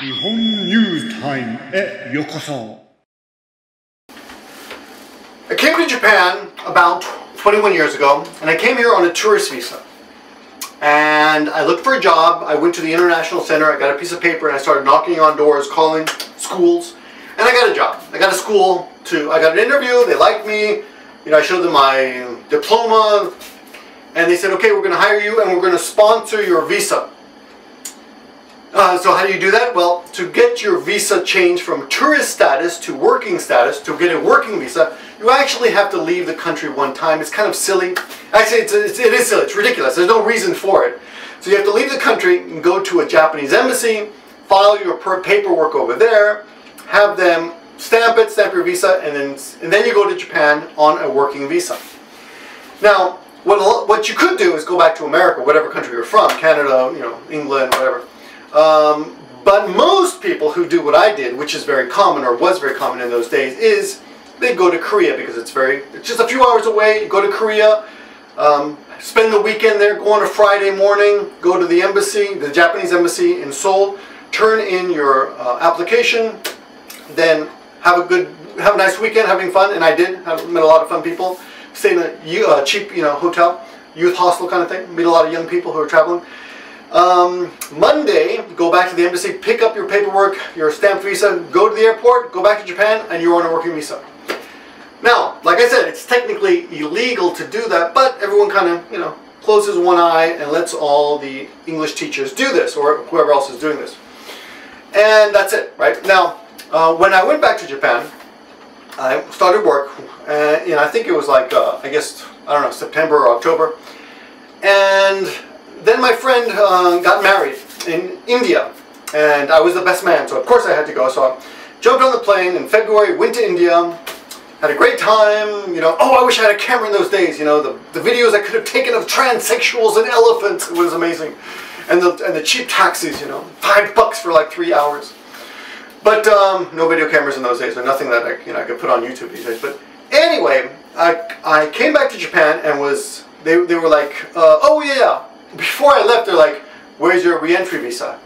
日本ニュースタイムへようこそ。I came to Japan about 21 years ago, and I came here on a tourist visa. And I looked for a job. I went to the International Center, I got a piece of paper, and I started knocking on doors, calling schools, and I got a job. I got a school too. I got an interview, they liked me, I showed them my diploma, and they said, okay, we're going to hire you and we're going to sponsor your visa. So how do you do that? Well, to get your visa changed from tourist status to working status, to get a working visa, you actually have to leave the country one time. It's kind of silly. Actually, it is silly. It's ridiculous. There's no reason for it. So you have to leave the country and go to a Japanese embassy, file your paperwork over there, have them stamp your visa, and then you go to Japan on a working visa. Now, what you could do is go back to America, whatever country you're from, Canada, England, whatever. But most people who do what I did, which is very common, or was very common in those days, is they go to Korea because it's just a few hours away. You go to Korea, spend the weekend there, go on a Friday morning, go to the embassy, the Japanese embassy in Seoul, turn in your application, then have a nice weekend, having fun, and I did. Met a lot of fun people. Stay in a cheap, hotel, youth hostel kind of thing. Meet a lot of young people who are traveling. Monday, go back to the embassy, pick up your paperwork, your stamped visa, go to the airport, go back to Japan, and you're on a working visa. Now, like I said, it's technically illegal to do that, but everyone kind of, closes one eye and lets all the English teachers do this, or whoever else is doing this. And that's it, right? Now, when I went back to Japan, I started work, and I think it was like, I don't know, September or October. And then my friend got married in India, and I was the best man, so of course I had to go. So I jumped on the plane in February, went to India, had a great time, oh, I wish I had a camera in those days, the videos I could have taken of transsexuals and elephants, it was amazing. And the cheap taxis, $5 for like 3 hours. But no video cameras in those days, or nothing that I could put on YouTube these days. But anyway, I came back to Japan and they were like, oh yeah. Before I left, they're like, where's your re-entry visa?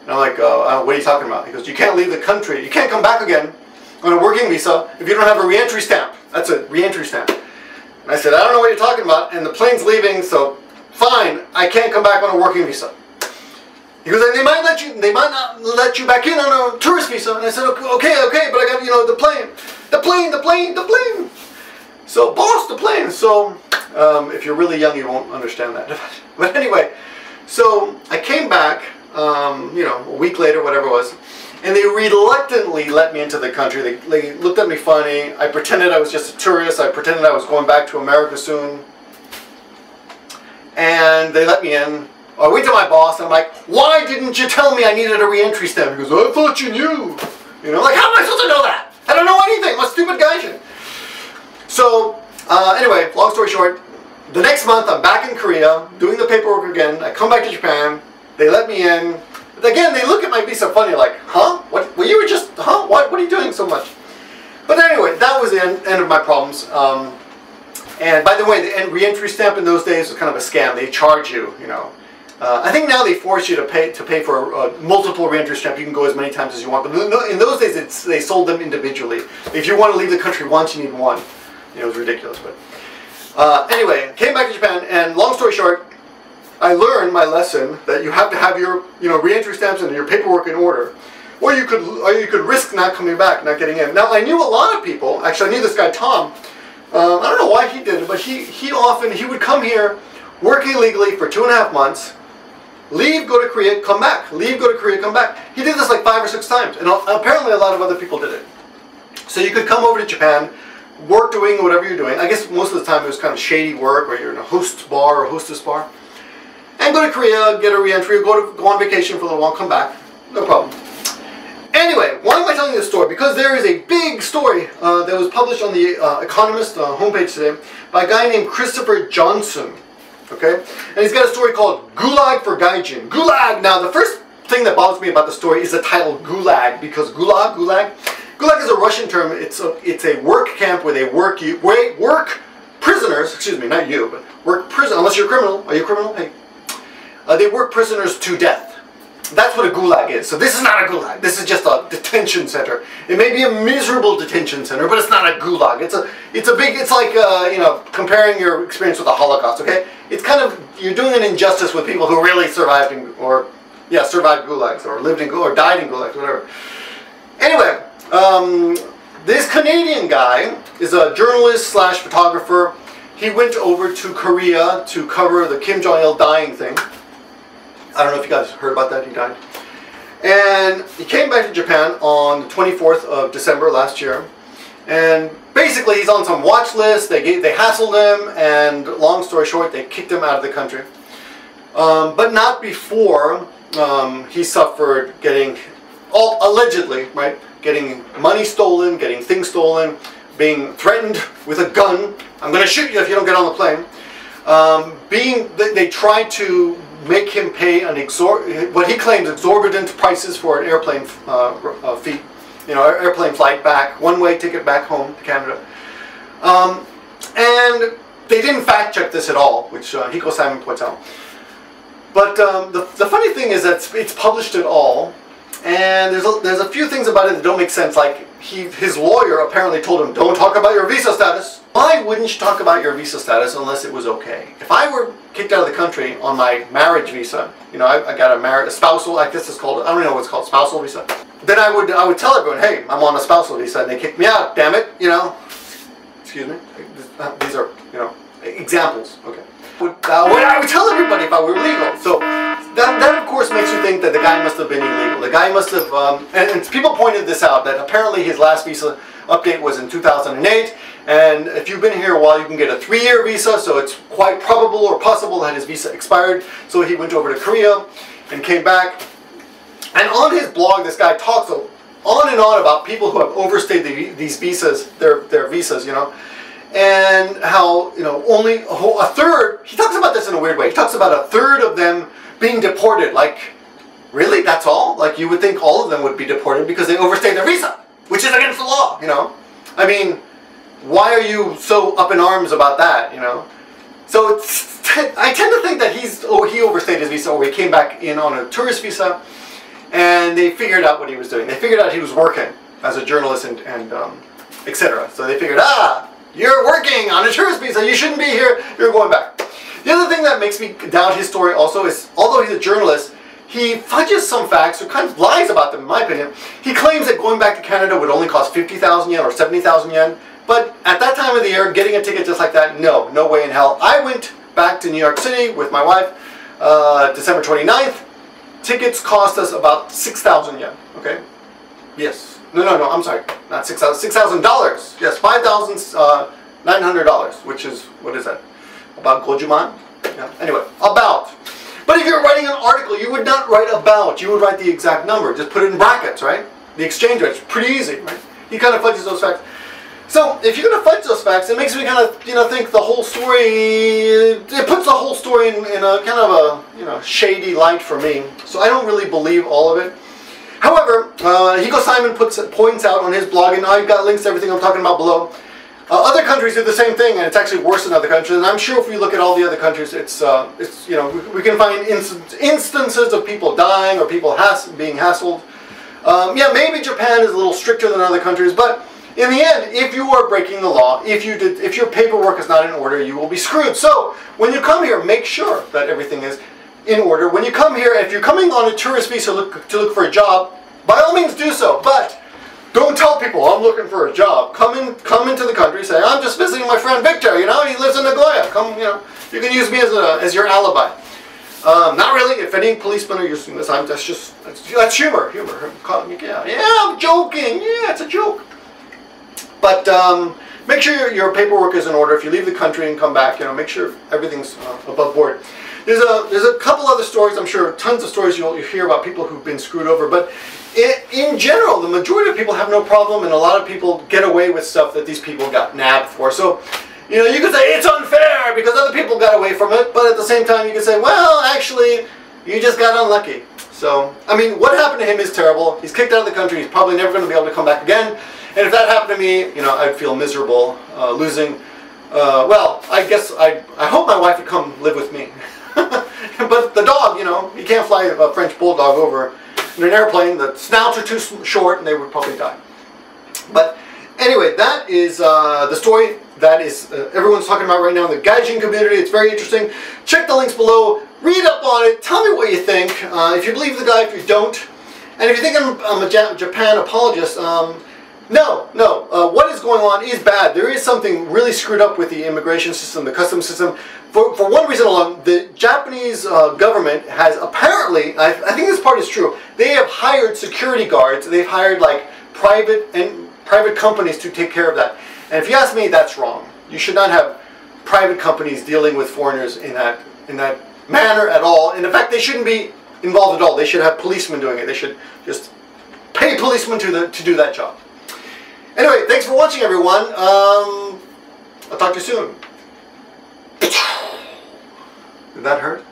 And I'm like, what are you talking about? He goes, you can't leave the country. You can't come back again on a working visa if you don't have a re-entry stamp. That's a re-entry stamp. And I said, I don't know what you're talking about, and the plane's leaving, so fine, I can't come back on a working visa. He goes, they might not let you back in on a tourist visa. And I said, okay, but I got, the plane. So, boss, the plane. So, if you're really young, you won't understand that. But anyway, so I came back, a week later, whatever it was, and they reluctantly let me into the country. They looked at me funny. I pretended I was just a tourist. I pretended I was going back to America soon. And they let me in. I went to my boss, and I'm like, why didn't you tell me I needed a re-entry stamp? He goes, I thought you knew. Like, how am I supposed to know that? I don't know anything. I'm a stupid Gaijin. So, anyway, long story short, the next month I'm back in Korea, doing the paperwork again. I come back to Japan, they let me in. Again, they look at my visa funny, like, huh? What? Well, you were just, huh? What are you doing so much? But anyway, that was the end of my problems. And by the way, the re-entry stamp in those days was kind of a scam. They charge you, I think now they force you to pay for multiple re-entry stamps. You can go as many times as you want. But in those days, they sold them individually. If you want to leave the country once, you need one. It was ridiculous. But anyway, came back to Japan, and long story short, I learned my lesson that you have to have your re-entry stamps and your paperwork in order, or you could risk not coming back, not getting in. Now I knew a lot of people. Actually, I knew this guy Tom. I don't know why he did it, but he would come here, work illegally for 2.5 months. Leave, go to Korea, come back. Leave, go to Korea, come back. He did this like 5 or 6 times, and apparently a lot of other people did it. So you could come over to Japan, work doing whatever you're doing. I guess most of the time it was kind of shady work, where you're in a host bar or hostess bar, and go to Korea, get a re-entry, go on vacation for a little while, come back, no problem. Anyway, why am I telling you this story? Because there is a big story that was published on the Economist homepage today by a guy named Christopher Johnson. Okay? And he's got a story called Gulag for Gaijin. Gulag! Now, the first thing that bothers me about the story is the title Gulag, because Gulag is a Russian term. It's a work camp where they work prisoners, excuse me, not you, but work prison, unless you're a criminal. Are you a criminal? Hey. They work prisoners to death. That's what a gulag is. So this is not a gulag. This is just a detention center. It may be a miserable detention center, but it's not a gulag. It's like you know, comparing your experience with the Holocaust. Okay, it's kind of, you're doing an injustice with people who really survived survived gulags or lived in or died in gulags, whatever. Anyway, this Canadian guy is a journalist slash photographer. He went over to Korea to cover the Kim Jong-il dying thing. I don't know if you guys heard about that. He died. And he came back to Japan on the 24th of December last year. And basically he's on some watch list. They hassled him, and long story short, they kicked him out of the country. But not before he suffered getting, allegedly, right, getting money stolen, getting things stolen, being threatened with a gun. I'm going to shoot you if you don't get on the plane. They tried to make him pay what he claims exorbitant prices for an airplane fee, you know, airplane flight back, one-way ticket back home to Canada. And they didn't fact check this at all, which Hikosaemon points out. But the funny thing is that it's published at all, and there's a few things about it that don't make sense. Like his lawyer apparently told him, don't talk about your visa status. Why wouldn't you talk about your visa status unless it was okay? If I were kicked out of the country on my marriage visa, you know, I got a spousal, I guess it's called, I don't know what it's called, spousal visa. Then I would tell everyone, hey, I'm on a spousal visa, and they kicked me out, damn it, you know. Excuse me. These are, you know, examples. Okay. I would tell everybody if I were legal. So that of course makes you think that the guy must have been illegal. The guy must have, and people pointed this out, that apparently his last visa update was in 2008, and if you've been here a while, you can get a 3-year visa, so it's quite probable or possible that his visa expired. So he went over to Korea and came back. And on his blog, this guy talks on and on about people who have overstayed these visas, their visas, you know, and how, you know, only a third, he talks about this in a weird way, he talks about a third of them being deported. Like, really? That's all? Like, you would think all of them would be deported because they overstayed their visa, which is against the law, you know. I mean, why are you so up in arms about that, you know? So I tend to think that he overstayed his visa, or he came back in on a tourist visa, and they figured out what he was doing. They figured out he was working as a journalist and etc. So they figured, you're working on a tourist visa, you shouldn't be here, you're going back. The other thing that makes me doubt his story also is, although he's a journalist, he fudges some facts, or kind of lies about them in my opinion. He claims that going back to Canada would only cost 50,000 yen or 70,000 yen. But at that time of the year, getting a ticket just like that, no way in hell. I went back to New York City with my wife December 29th. Tickets cost us about 6,000 yen, okay? Yes. No, I'm sorry. Not 6,000. $6,000. Yes, $5,900, which is, what is that? About gojuman? Yeah. Anyway, about. But if you're writing an article, you would not write about. You would write the exact number. Just put it in brackets, right? The exchange rate. It's pretty easy, right? He kind of fudges those facts. So, if you're going to fudge those facts, it makes me kind of, you know, think the whole story, it puts the whole story in a kind of a, you know, shady light for me. So I don't really believe all of it. However, Hikosaemon points out on his blog, and I've got links to everything I'm talking about below, other countries do the same thing, and it's actually worse in other countries. And I'm sure if we look at all the other countries, it's you know, we can find instances of people dying or people being hassled. Yeah, maybe Japan is a little stricter than other countries, but in the end, if you are breaking the law, if your paperwork is not in order, you will be screwed. So when you come here, make sure that everything is in order. When you come here, if you're coming on a tourist visa to look for a job, by all means do so. But don't tell people I'm looking for a job. Come into the country, say I'm just visiting my friend Victor. You know, he lives in Nagoya. Come, you know, you can use me as your alibi. Not really. If any policemen are using this, that's humor. Yeah, I'm joking. Yeah, it's a joke. But make sure your paperwork is in order. If you leave the country and come back, you know, make sure everything's above board. There's a couple other stories. I'm sure tons of stories you'll hear about people who've been screwed over. But in general, the majority of people have no problem, and a lot of people get away with stuff that these people got nabbed for. So, you know, you could say it's unfair because other people got away from it. But at the same time, you could say, well, actually, you just got unlucky. So, I mean, what happened to him is terrible. He's kicked out of the country. He's probably never going to be able to come back again. And if that happened to me, you know, I'd feel miserable losing. Well, I guess I hope my wife would come live with me. But the dog, you know, you can't fly a French bulldog over in an airplane. The snouts are too short, and they would probably die. But anyway, that is the story that is everyone's talking about right now in the Gaijin community. It's very interesting. Check the links below. Read up on it. Tell me what you think. If you believe the guy, if you don't. And if you think I'm a Japan apologist, no. What is going on is bad. There is something really screwed up with the immigration system, the customs system. For one reason alone, the Japanese government has apparently, I think this part is true, they have hired security guards. They've hired like private companies to take care of that. And if you ask me, that's wrong. You should not have private companies dealing with foreigners in that manner at all. And in fact, they shouldn't be involved at all. They should have policemen doing it. They should just pay policemen to do that job. Anyway, thanks for watching, everyone. I'll talk to you soon. Did that hurt?